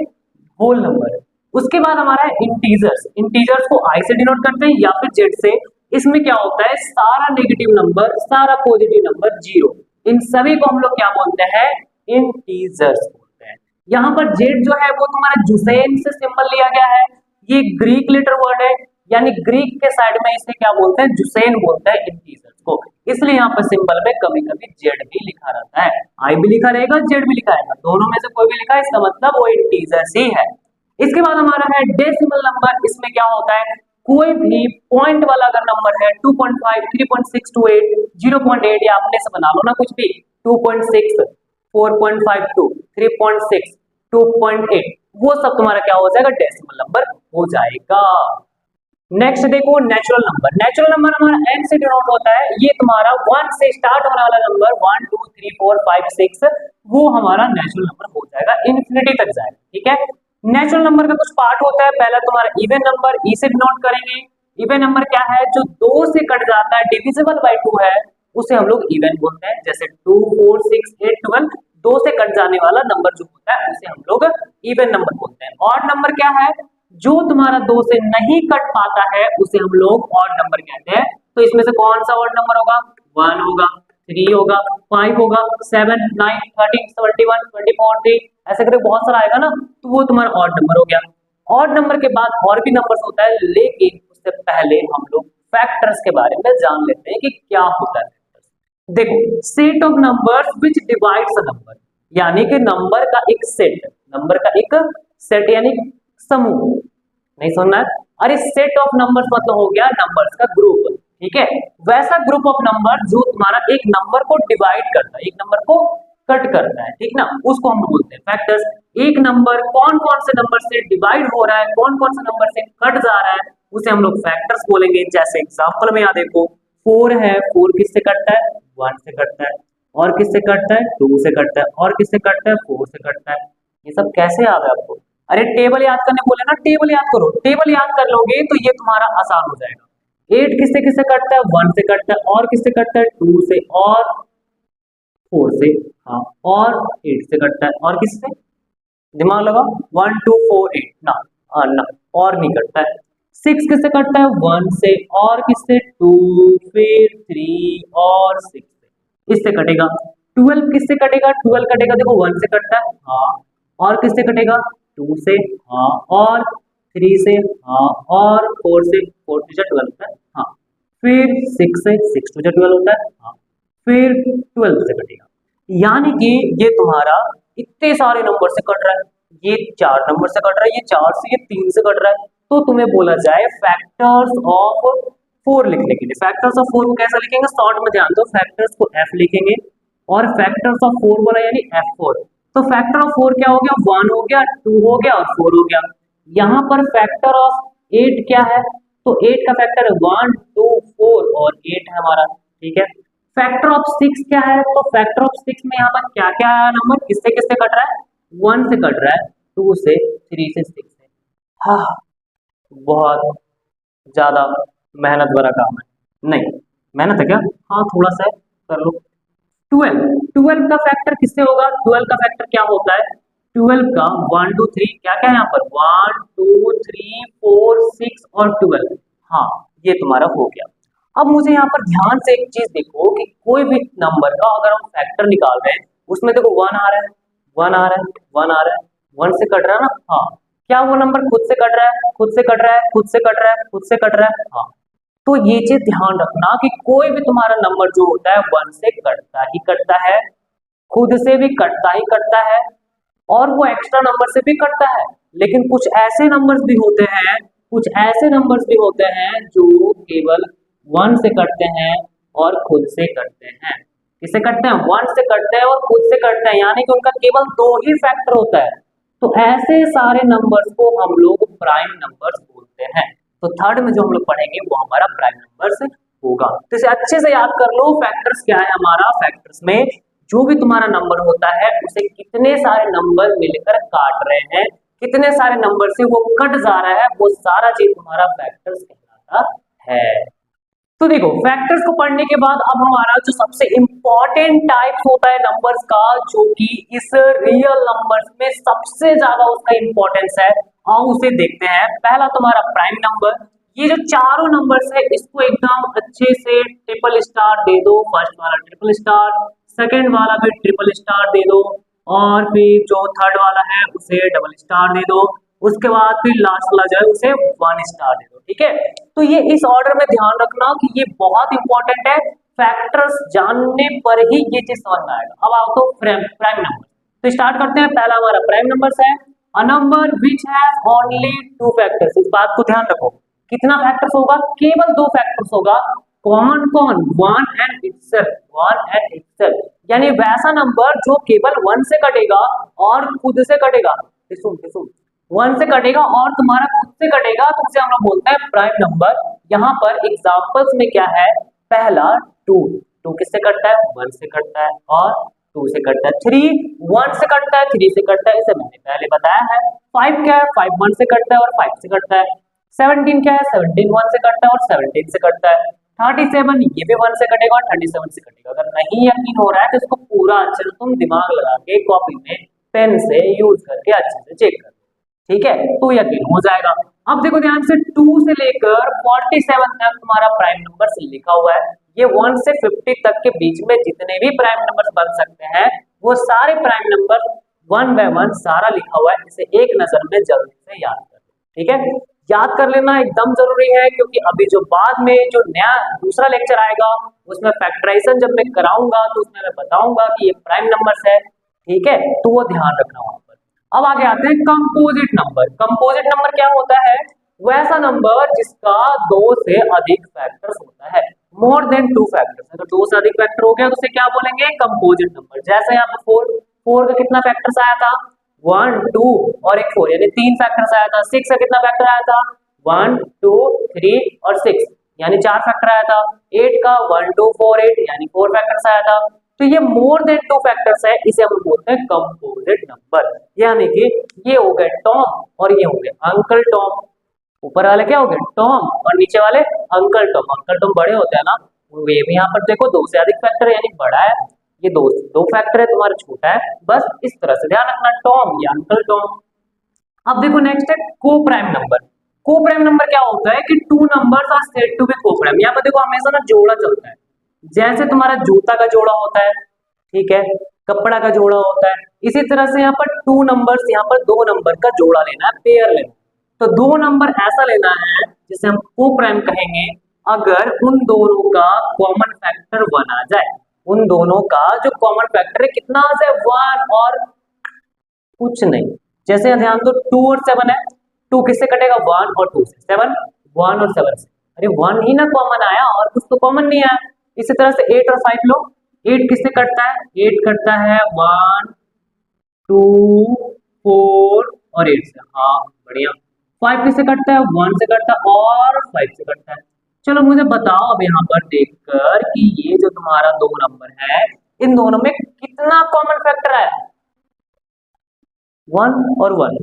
होल नंबर। उसके बाद हमारा है इंटीजर्स, इंटीजर्स को i से डिनोट करते हैं या फिर z से। इसमें क्या होता है, सारा नेगेटिव नंबर सारा पॉजिटिव नंबर जीरो, इन सभी को हम लोग क्या बोलते हैं, इंटीजर्स बोलते हैं। यहाँ पर z जो है वो तुम्हारा जुसेन से सिंबल लिया गया है, ये ग्रीक लेटर वर्ड है, यानी ग्रीक के साइड में इसे क्या बोलते हैं, जुसेन बोलते हैं इंटीजर्स को, इसलिए यहाँ पर सिंबल में कभी कभी z भी लिखा रहता है, i भी लिखा रहेगा z भी लिखा रहेगा, दोनों में से कोई भी लिखा है इसका मतलब वो इंटीजर्स ही है। इसके बाद हमारा है डेसिमल नंबर, इसमें क्या होता है, कोई भी पॉइंट वाला अगर नंबर है 2.5 3.628 0.8, या अपने से बना लो ना कुछ भी, 2.6 4.52 3.6 2.8, वो सब तुम्हारा क्या हो जाएगा, डेसिमल नंबर हो जाएगा। नेक्स्ट देखो नेचुरल नंबर, नेचुरल नंबर हमारा n से डिनोट होता है, ये तुम्हारा 1 से स्टार्ट होने वाला नंबर 1 2 3 4 5 6, वो हमारा नेचुरल नंबर हो जाएगा, इन्फिनिटी तक जाएगा, ठीक है। नेचुरल नंबर का कुछ पार्ट होता है, पहला तुम्हारा इवन नंबर, ई से डिनोट करेंगे। इवन नंबर क्या है, जो 2 से कट जाता है, डिविजिबल बाय 2 है, उसे हम लोग इवन बोलते हैं, जैसे 2 4 6 8 12, 2 से कट जाने वाला नंबर जो होता है उसे हम लोग इवन नंबर बोलते हैं। ऑड नंबर क्या है, जो तुम्हारा 2 से नहीं कट पाता है उसे हम लोग ऑड नंबर कहते हैं। तो इसमें से कौन सा ऑड नंबर होगा, 1 होगा, 3 होगा, 5 होगा, 7 9 13 21 24 3, ऐसे करके बहुत सारा आएगा ना, तो वो तुम्हारा ऑड नंबर हो गया। ऑड नंबर के बाद और भी नंबर्स होता है, लेकिन उससे पहले हम लोग फैक्टर्स के बारे में जान लेते हैं कि क्या होता है। देखो, set of numbers which divides a number, यानी कि नंबर का एक सेट, नंबर का एक सेट यानी समूह, नहीं सुनना है, अरे सेट ऑफ नंबर्स मतलब हो गया नंबर्स का ग्रुप, ठीक है। वैसा ग्रुप ऑफ नंबर जो तुम्हारा एक नंबर को डिवाइड करता है, एक नंबर को कट करता है, ठीक ना, उसको हम बोलते हैं फैक्टर्स। एक नंबर कौन कौन से नंबर से डिवाइड हो रहा है, कौन कौन से नंबर से कट जा रहा है, उसे हम लोग फैक्टर्स बोलेंगे। जैसे एग्जांपल में यहाँ देखो 4 है, 4 किससे कटता है, 1 से कटता है, और किससे कटता है, 2 से कटता है, और किससे कटता है, 4 से कटता है। ये सब कैसे याद है आपको, अरे टेबल याद करने बोले ना, टेबल याद करो, टेबल याद कर लोगे तो ये तुम्हारा आसान हो जाएगा। 8 किससे किससे कटता है, 1 से कटता है, और किससे कटता है, 2 से, और 4 से, हाँ, और 8 से कटता है, और किससे, दिमाग लगाओ, 1 2 4 8 ना, ना, और नहीं कटता है। 6 किससे कटता है, 1 से, और किससे, 2, फिर 3 और 6 से, इससे कटेगा। 12 किससे कटेगा, 12 कटेगा, देखो 1 से कटता है, हाँ, और किससे कटेगा, 2 से, हाँ, और 3 से, हाँ, और 4 से, 4 2 12 होता है, हाँ, फिर 6 से, 6 2 12 होता है, हाँ, फिर 12 से कटेगा। यानी कि ये तुम्हारा इतने सारे नंबर से कट रहा है, ये 4 नंबर से कट रहा है, ये 4 से, ये 3 से कट रहा है, तो तुम्हें बोला जाए फैक्टर्स ऑफ 4 लिखने के लिए। फैक्टर्स ऑफ 4 को कैसा लिखेंगे, शॉर्ट में ध्यान दो, फैक्टर्स को f लिखेंगे, और फैक्टर्स ऑफ 4 बोला यानी f4। तो फैक्टर ऑफ 4 क्या हो गया, 1 हो गया, 2 हो गया और 4 हो गया। यहाँ पर फैक्टर ऑफ 8 क्या है, तो 8 का फैक्टर है 1 2 4 और 8 है हमारा, ठीक है। फैक्टर ऑफ 6 क्या है, तो फैक्टर ऑफ 6 में यहाँ पर क्या क्या आया नंबर, किससे किससे कट रहा है, 1 से कट रहा है, 2 से, 3 से, 6 से, हाँ, बहुत ज्यादा मेहनत भरा काम है। नहीं, मेहनत है क्या? हाँ, थोड़ा सा है, कर लो। 12, 12 का फैक्टर किससे होगा? 12 का फैक्टर क्या होता है? 12 का 1 2 3 क्या क्या है यहाँ पर? 1 2 3 4 6 और 12। हाँ, ये तुम्हारा हो गया। अब मुझे यहाँ पर ध्यान से एक चीज देखो कि कोई भी नंबर का अगर हम फैक्टर निकाल रहे हैं, उसमें देखो 1 आ रहा है, 1 आ रहा है, 1 आ रहा है, 1 से कट रहा है ना? हाँ। क्या वो नंबर खुद से कट रहा है? खुद से कट रहा है, खुद से कट रहा है, खुद से कट रहा है? हाँ। तो ये चीज ध्यान रखना कि कोई भी तुम्हारा नंबर जो होता है 1 से कटता ही कटता है, खुद से भी कटता ही कटता है, और वो एक्स्ट्रा नंबर से भी कटता है। लेकिन कुछ ऐसे नंबर्स भी होते हैं, कुछ ऐसे नंबर्स भी होते हैं जो केवल 1 से कटते हैं और खुद से कटते हैं। किससे कटते हैं? 1 से कटते हैं और खुद से कटते हैं, यानी कि उनका केवल दो ही फैक्टर होता है। तो ऐसे सारे नंबर्स को हम लोग प्राइम नंबर्स बोलते हैं। तो थर्ड में जो हम लोग पढ़ेंगे वो हमारा प्राइम नंबर्स होगा। तो इसे अच्छे से याद कर लो। फैक्टर्स क्या है हमारा? फैक्टर्स में जो भी तुम्हारा नंबर होता है उसे कितने सारे नंबर मिलकर काट रहे हैं, कितने सारे नंबर से वो कट जा रहा है, वो सारा चीज तुम्हारा फैक्टर्स कहलाता है। तो देखो, फैक्टर्स को पढ़ने के बाद अब हमारा जो सबसे इंपॉर्टेंट टाइप होता है नंबर्स का, जो कि इस रियल नंबर्स में सबसे ज्यादा उसका इंपॉर्टेंस है, आओ उसे देखते हैं। पहला तुम्हारा प्राइम नंबर। ये जो चारों नंबर्स है इसको एकदम अच्छे से ट्रिपल स्टार दे दो। फर्स्ट वाला ट्रिपल स्टार, सेकंड वाला भी ट्रिपल स्टार दे दो, और फिर जो थर्ड वाला है उसे डबल स्टार दे दो, उसके बाद फिर लास्ट वाला जो है उसे 1 स्टार दे दो। ठीक है, तो ये इस ऑर्डर में ध्यान रखना कि ये बहुत इंपॉर्टेंट है। फैक्टर्स जानने पर ही ये चीज समझ में आएगा। अब आओ तो प्राइम नंबर। तो स्टार्ट करते हैं। पहला हमारा प्राइम नंबर है a number which has only two factors. इस बात को ध्यान रखो। कितना फैक्टर्स होगा? केवल दो फैक्टर्स होगा। कॉमन कौन? 1 एंड इटसेल्फ, 1 एंड इटसेल्फ, यानी वैसा नंबर जो केवल 1 से कटेगा और खुद से कटेगा। सुन सुन, 1 से कटेगा और तुम्हारा खुद से कटेगा, तो उसे हम लोग बोलते हैं प्राइम नंबर। यहाँ पर एग्जांपल्स में क्या है? पहला 2, 2 किससे कटता है? 1 से कटता है, और 2 से कटता है। 3 1 से कटता है, 3 से कटता है, इसे मैंने पहले बताया है। 5 क्या है? 5 1 से कटता है और 5 से कटता है। 17 क्या है? 17 1 से कटता है और 17 से कटता है। 37 ये भी 1 से कटेगा और 37 से कटेगा। अगर नहीं यकीन हो रहा है तो इसको पूरा अच्छे से तुम दिमाग लगा के कॉपी में पेन से यूज करके अच्छे से चेक कर। ठीक है, तो यकीन हो जाएगा। अब देखो ध्यान से, 2 से लेकर 47 तक तुम्हारा प्राइम नंबर लिखा हुआ है। ये 1 से 50 तक के बीच में जितने भी प्राइम नंबर बन सकते हैं वो सारे प्राइम नंबर 1 बाय 1 सारा लिखा हुआ है। इसे एक नजर में जल्दी से याद कर लो। ठीक है, याद कर लेना एकदम जरूरी है, क्योंकि अभी जो बाद में जो नया दूसरा लेक्चर आएगा उसमें फैक्टराइजेशन जब मैं कराऊंगा तो उसमें मैं बताऊंगा कि ये प्राइम नंबर्स है। ठीक है, तो वो ध्यान रखना वहां पर। अब आगे आते हैं कंपोजिट नंबर। कंपोजिट नंबर क्या होता है? वैसा नंबर जिसका 2 से अधिक फैक्टर्स होता है, मोर देन 2 फैक्टर्स। अगर 2 से अधिक फैक्टर हो गया तो उसे क्या बोलेंगे? Composite number. जैसे यहाँ पर 4 का कितना फैक्टर्स आया था? 1 2 और एक 4, यानी 3 फैक्टर्स आया था। 6 का कितना फैक्टर आया था? 1 2 3 और 6, यानी 4 फैक्टर आया था। 8 का 1 2 4 8, यानी 4 फैक्टर्स आया था। तो ये मोर देन 2 फैक्टर्स है, इसे हम बोलते हैं कंपोजिट नंबर। यानी कि ये हो गए टॉम और ये हो गए अंकल टॉम। ऊपर वाले क्या हो गए? टॉम, और नीचे वाले अंकल टॉम। अंकल टॉम बड़े होते हैं ना, ये भी यहाँ पर देखो 2 से अधिक फैक्टर यानी बड़ा है, ये दो फैक्टर है, तुम्हारा छोटा है। बस इस तरह से ध्यान रखना, टॉम या अंकल टॉम। अब देखो नेक्स्ट है co prime number. Co prime number क्या होता है कि 2 numbers are said to be co prime. यहाँ पर देखो हमेशा ना जोड़ा चलता है। जैसे तुम्हारा जूता का जोड़ा होता है, ठीक है, कपड़ा का जोड़ा होता है, इसी तरह से यहाँ पर 2 नंबर्स, यहाँ पर 2 नंबर का जोड़ा लेना है, पेयर लेना। तो 2 नंबर ऐसा लेना है जिसे हम को प्राइम कहेंगे अगर उन दोनों का कॉमन फैक्टर 1 आ जाए। उन दोनों का जो कॉमन फैक्टर है कितना आ जाए? 1 और कुछ नहीं। जैसे ध्यान दो, 2 और 7 है, 2 किससे कटेगा? 1 और 2 से। 7 1 और 7 से, अरे 1 ही ना कॉमन आया और कुछ तो कॉमन नहीं आया। इसी तरह से 8 और 5 लो, 8 किससे कटता है? 8 कटता है 1 2 4 और 8 से। हाँ बढ़िया। 5 किससे कटता है? 1 से कटता है और 5 से कटता है। चलो मुझे बताओ अब यहाँ पर देखकर कि ये जो तुम्हारा 2 नंबर है इन दोनों में कितना कॉमन फैक्टर है? 1 और 1,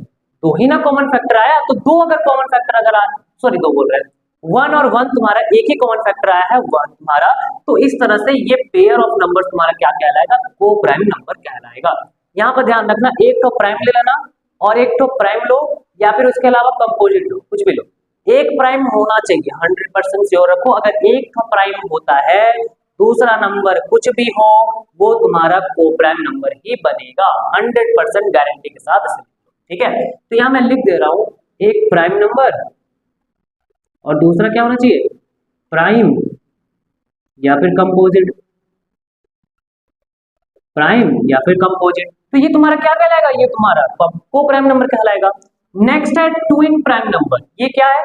दो ही ना कॉमन फैक्टर आया, तो दो अगर कॉमन फैक्टर अगर आया, सॉरी दो बोल रहे हैं, वन और वन तुम्हारा एक ही कॉमन फैक्टर आया है वन तुम्हारा, तो इस तरह से ये पेयर ऑफ नंबर तुम्हारा क्या कहलाएगा, को प्राइम नंबर कहलाएगा। यहाँ पर ध्यान रखना, एक तो प्राइम ले लेना और एक तो प्राइम लो या फिर उसके अलावा कंपोजिट लो, कुछ भी लो, एक प्राइम होना चाहिए, 100% श्योर रखो। अगर एक तो प्राइम होता है, दूसरा नंबर कुछ भी हो, वो तुम्हारा को प्राइम नंबर ही बनेगा, 100% गारंटी के साथ। ठीक है, तो यहाँ मैं लिख दे रहा हूं एक प्राइम नंबर और दूसरा क्या होना चाहिए, प्राइम या फिर कंपोजिट, प्राइम या फिर कंपोजिट। तो ये तुम्हारा क्या कहलाएगा, ये तुम्हारा को प्राइम नंबर कहलाएगा। नेक्स्ट है ट्विन प्राइम नंबर। ये क्या है,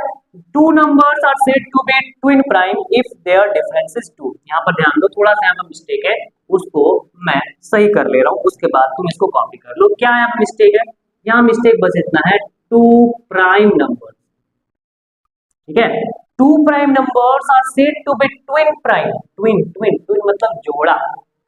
two numbers are said to be twin prime if their difference is 2। यहाँ पर ध्यान दो, थोड़ा सा यहाँ पर मिस्टेक है, उसको मैं सही कर ले रहा हूँ, उसके बाद तुम इसको कॉपी कर लो। क्या यहाँ पर मिस्टेक है, यहाँ मिस्टेक बस इतना है, टू प्राइम नंबर, ठीक है, two prime numbers are said to be twin prime, twin twin twin मतलब जोड़ा,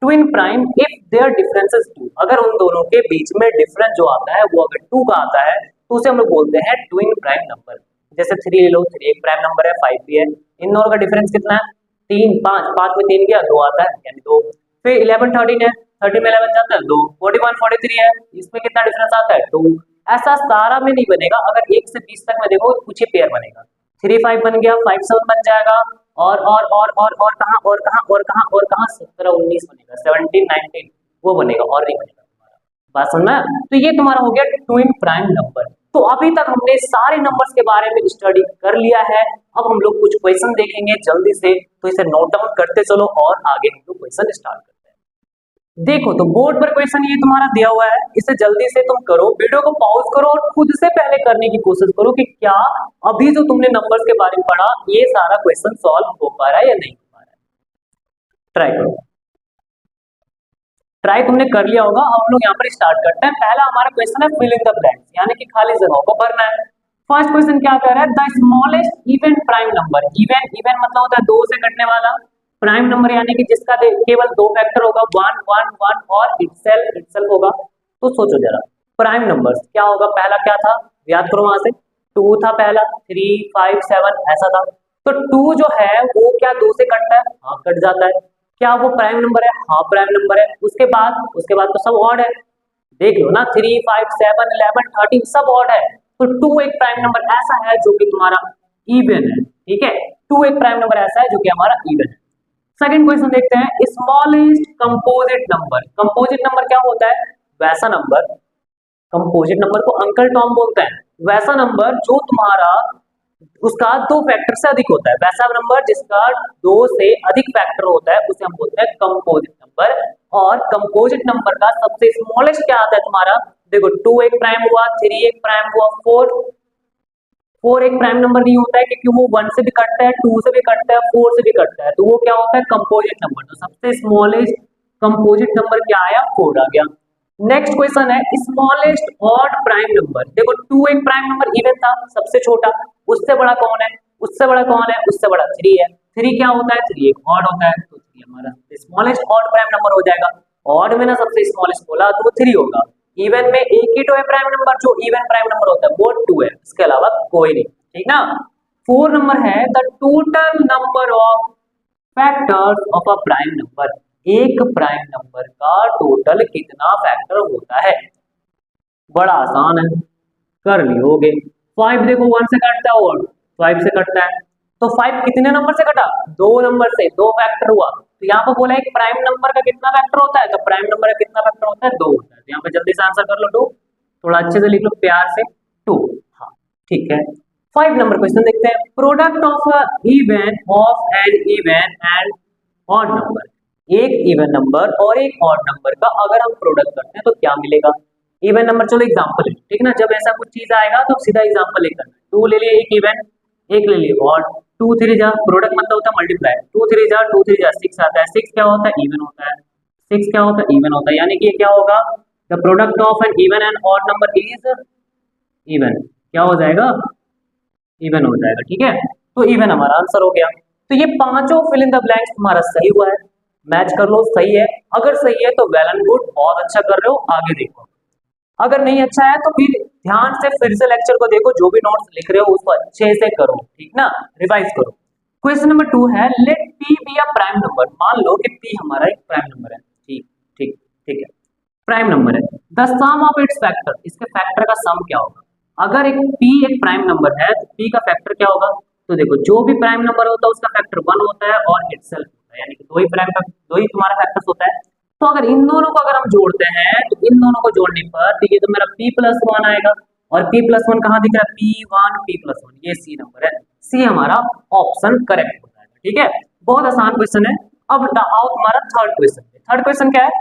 twin prime if their difference is 2। अगर उन दोनों के बीच में डिफरेंस जो आता है वो अगर 2 का आता है तो उसे हम लोग बोलते हैं ट्विन प्राइम नंबर। जैसे 3 ले लो, 3 एक प्राइम नंबर है, 5 भी है, इन दोनों का डिफरेंस कितना है, 3 5, 5 में 3 गया 2 आता है यानी 2। फिर 11 13 है, 30 में 11 जाता है 2, 41 43 है, इसमें कितना डिफरेंस आता है 2। ऐसा सारा में नहीं बनेगा, अगर 1 से 20 तक में देखो कुछ ही पेयर बनेगा, 3 5 बन गया, 5 7 बन जाएगा, और कहां और कहां और कहां और कहां 17 19 बनेगा, 17 19 वो बनेगा, और नहीं बनेगा तुम्हारा। बात समझ में? तो ये तुम्हारा हो गया ट्विन प्राइम नंबर। तो अभी तक हमने सारे नंबर्स के बारे में स्टडी कर लिया है। अब हम लोग कुछ क्वेश्चन देखेंगे जल्दी से, तो इसे नोट डाउन करते चलो और आगे हम लोग क्वेश्चन स्टार्ट करते हैं। देखो तो बोर्ड पर क्वेश्चन ये तुम्हारा दिया हुआ है, इसे जल्दी से तुम करो, वीडियो को पॉज करो और खुद से पहले करने की कोशिश करो कि क्या अभी जो तुमने नंबर्स के बारे में पढ़ा ये सारा क्वेश्चन सॉल्व हो पा रहा है या नहीं हो पा रहा है। ट्राई करो, ट्राई तुमने कर लिया होगा। अब हम लोग यहाँ पर स्टार्ट करते हैं। पहला हमारा क्वेश्चन है फिल इन द ब्लैंक्स, यानी कि खाली जगहों को भरना है। फर्स्ट क्वेश्चन क्या कह रहा है, the smallest even prime number, even even मतलब होता है 2 से कटने वाला, प्राइम नंबर यानी कि जिसका केवल 2 फैक्टर होगा, 1 1 1 और इटसेल्फ होगा। तो सोचो जरा प्राइम नंबर्स क्या होगा, पहला क्या था, याद करो वहां से, 2 था पहला, 3 5 7 ऐसा था। तो 2 जो है वो क्या 2 से कटता है, हाँ कट जाता है। क्या वो प्राइम नंबर है, हाँ प्राइम नंबर है। उसके बाद तो सब ऑड है, देख लो ना, 3 5 7 11 13 सब ऑड है। तो 2 एक प्राइम नंबर ऐसा है जो कि तुम्हारा इवन है, ठीक है, 2 एक प्राइम नंबर ऐसा है जो कि हमारा इवन है। सेकंड क्वेश्चन देखते हैं, smallest composite number. Composite number क्या होता है, वैसा नंबर, कंपोजिट नंबर को अंकल टॉम बोलते हैं, वैसा नंबर जो तुम्हारा उसका 2 फैक्टर से अधिक होता है, वैसा नंबर जिसका 2 से अधिक फैक्टर होता है उसे हम बोलते हैं कंपोजिट नंबर। और कंपोजिट नंबर का सबसे स्मॉलेस्ट क्या आता है तुम्हारा, देखो 2 एक प्राइम हुआ, 3 एक प्राइम हुआ, 4 एक प्राइम नंबर नहीं होता है क्योंकि वो 1 से भी कटता है, 2 से भी कटता है, 4 से भी कटता है, तो वो क्या होता है कंपोजिट नंबर। तो सबसे स्मॉलेस्ट कंपोजिट नंबर क्या आया, 4 आ गया। नेक्स्ट क्वेश्चन है स्मॉलेस्ट ऑड प्राइम नंबर। देखो 2 एक प्राइम नंबर इवन था सबसे छोटा, उससे बड़ा कौन है, उससे बड़ा कौन है, उससे बड़ा 3 है। 3 क्या होता है, 3 एक ऑड होता है, तो 3 हमारा स्मॉलेस्ट ऑड प्राइम नंबर हो जाएगा। ऑड में ना सबसे स्मॉलेस्ट बोला तो वो 3 होगा। इवन में एक ही तो है प्राइम नंबर, जो इवन प्राइम नंबर होता है वो 2 है, इसके अलावा कोई नहीं, ठीक ना। 4 नंबर है the total number of factors of a prime number. एक प्राइम नंबर का टोटल कितना फैक्टर होता है, बड़ा आसान है, कर लियोगे। 5 देखो 1 से कटता है और 5 से कटता है, तो 5 कितने नंबर से कटा, 2 नंबर से, 2 फैक्टर हुआ। तो यहाँ पर बोला एक प्राइम नंबर का कितना फैक्टर होता है, तो प्राइम नंबर का कितना फैक्टर होता है, 2 होता है। तो यहाँ पे जल्दी से आंसर कर लो 2, थोड़ा अच्छे से लिख लो प्यार से 2, हाँ ठीक है। 5 नंबर क्वेश्चन देखते हैं, product of even of an even and odd number. एक इवन नंबर और एक ऑड नंबर का अगर हम प्रोडक्ट करते हैं तो क्या मिलेगा। इवन नंबर, चलो एग्जांपल है, ठीक ना, जब ऐसा कुछ चीज आएगा तो सीधा एग्जांपल लेकर 2 ले लिए एक इवन, एक ले लिए ऑड, 2 3 जा, प्रोडक्ट मतलब होता है मल्टीप्लाई, 2 3 जा 2 3 जा 6 आता है, 6 क्या होता है इवन होता है, 6 क्या होता है इवन होता है, यानी कि ये क्या होगा, the product of an even and odd number is even, क्या हो जाएगा, इवन हो जाएगा, ठीक है। तो इवन हमारा आंसर हो गया। तो ये पांचों फिल इन द ब्लैंक्स तुम्हारा सही हुआ है, मैच कर लो, सही है। अगर सही है तो वेल एंड गुड, बहुत अच्छा कर रहे हो, आगे देखो। अगर नहीं अच्छा है तो फिर ध्यान से फिर से लेक्चर को देखो, जो भी नोट्स लिख रहे हो उसको अच्छे से करो, ठीक ना, रिवाइज करो। क्वेश्चन नंबर 2 है, let p be a prime number. मान लो कि पी हमारा एक प्राइम नंबर है, ठीक ठीक ठीक है, प्राइम नंबर है। The sum of its factor, इसके फैक्टर का सम क्या होगा? अगर एक पी एक प्राइम नंबर है तो पी का फैक्टर क्या होगा? तो देखो, जो भी प्राइम नंबर होता है उसका फैक्टर 1 होता है और इटसेल्फ होता है, यानी कि दो ही तुम्हारा फैक्टर्स होता है। तो अगर इन दोनों को अगर हम जोड़ते हैं तो इन दोनों को जोड़ने पर तो ये तो मेरा p+1 आएगा, और p+1 कहाँ दिख रहा है? p1 p+1, ये सी नंबर है, सी हमारा ऑप्शन करेक्ट हो जाएगा, ठीक है। बहुत आसान क्वेश्चन है। अब आओ तुम्हारा थर्ड क्वेश्चन। थर्ड क्वेश्चन क्या है?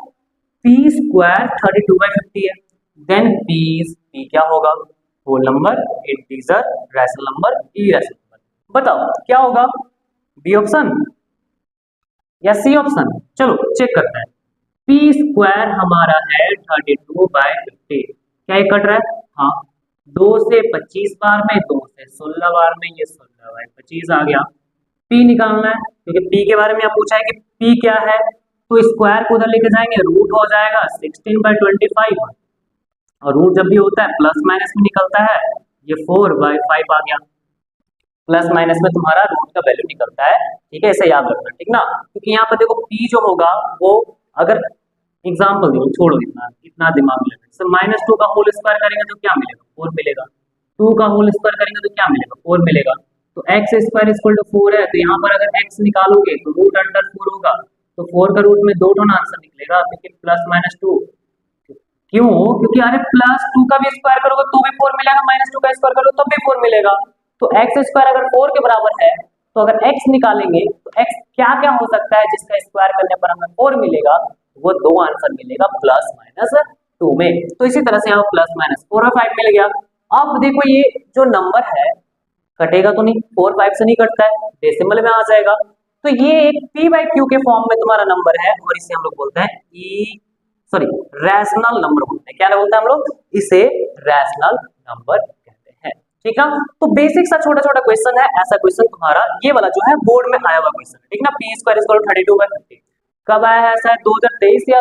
p² 32/50 है, देन p क्या होगा? Whole number, integer, rational number, irrational number. बताओ क्या होगा, बी ऑप्शन या सी ऑप्शन? चलो चेक करते हैं। p² हमारा है 32/50, क्या ये कट रहा है? हाँ, 2 से 25 बार में, 2 से 16 बार में, ये 16/25 आ गया। p निकालना है क्योंकि p के बारे में आप पूछा है कि p क्या है, तो स्क्वायर को उधर लेके जाएंगे, रूट हो जाएगा 16/25, और रूट जब भी होता है प्लस माइनस में निकलता है, ये 4/5 आ गया। प्लस माइनस में तुम्हारा रूट का वैल्यू निकलता है, ठीक है, इसे याद रखना, ठीक ना। क्योंकि यहाँ पर देखो p जो होगा वो, अगर एग्जाम्पल दो, छोड़ो इतना इतना दिमाग में, -2 का होल स्क्वायर करेंगे तो क्या मिलेगा? 4 मिलेगा। 2 का होल स्क्वायर करेंगे तो क्या मिलेगा? 4 मिलेगा। तो x² = 4 है, तो यहाँ पर अगर x निकालोगे तो √4 होगा, तो 4 का रूट में 2 आंसर निकलेगा, क्योंकि +-2। क्यों? क्योंकि अरे +2 का भी स्क्वायर करोगे तो भी 4 मिलेगा, -2 का स्क्वायर करोगे तब भी 4 मिलेगा। तो x² अगर 4 के बराबर है तो अगर x निकालेंगे तो x क्या क्या हो सकता है जिसका स्क्वायर करने पर हमें 4 मिलेगा? वो 2 आंसर मिलेगा +-2 में। तो इसी तरह से यहाँ +-4 और 5 मिल गया। अब देखो ये जो नंबर है कटेगा तो नहीं, 4 5 से नहीं कटता है, डेसिमल में आ जाएगा। तो ये एक p/q के फॉर्म में तुम्हारा नंबर है, और इसे हम लोग बोलते हैं रैशनल नंबर बोलते हैं। क्या बोलते हैं हम लोग? इसे रैशनल नंबर कहते हैं, ठीक है। तो बेसिक सा छोटा छोटा क्वेश्चन है, ऐसा क्वेश्चन तुम्हारा ये वाला जो है बोर्ड में आया हुआ क्वेश्चन, ठीक ना। p² = 32/50 कब आया है? शायद 2023 या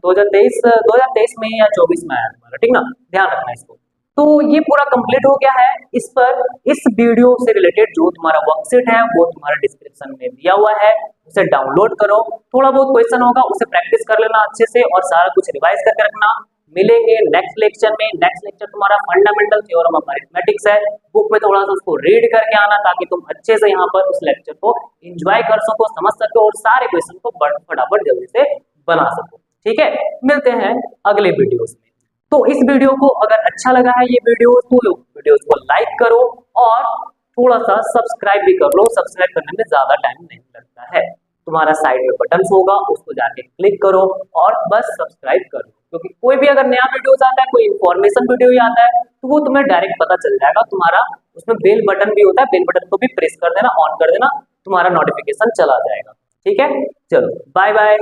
2023 में या 24 में आया तुम्हारा, ठीक ना, ध्यान रखना इसको। तो ये पूरा कंप्लीट हो गया है। इस पर इस वीडियो से रिलेटेड जो तुम्हारा वर्कशीट है वो तुम्हारा डिस्क्रिप्शन में दिया हुआ है, उसे डाउनलोड करो। थोड़ा बहुत क्वेश्चन होगा उसे प्रैक्टिस कर लेना अच्छे से, और सारा कुछ रिवाइज करके रखना। मिलेंगे नेक्स्ट लेक्चर में। नेक्स्ट लेक्चर तुम्हारा फंडामेंटल थ्योरम ऑफ अरिथमेटिक्स है, बुक में थोड़ा सा उसको रीड करके आना, ताकि तुम अच्छे से यहाँ पर उस लेक्चर को एंजॉय कर सको, समझ सको, और सारे क्वेश्चन को फटाफट जल्दी से बना सको, ठीक है। मिलते हैं अगले वीडियोस में। तो इस वीडियो को अगर अच्छा लगा है ये वीडियो, तो वीडियोस को लाइक करो और थोड़ा सा सब्सक्राइब भी कर लो। सब्सक्राइब करने में ज्यादा टाइम नहीं लगता है, तुम्हारा साइड में बटन होगा उसको जाके क्लिक करो और बस सब्सक्राइब करो, क्योंकि कोई भी अगर नया वीडियो आता है, कोई इन्फॉर्मेशन वीडियो ही आता है, तो वो तुम्हें डायरेक्ट पता चल जाएगा। तुम्हारा उसमें बेल बटन भी होता है, बेल बटन को भी प्रेस कर देना, ऑन कर देना, तुम्हारा नोटिफिकेशन चला जाएगा, ठीक है। चलो बाय बाय।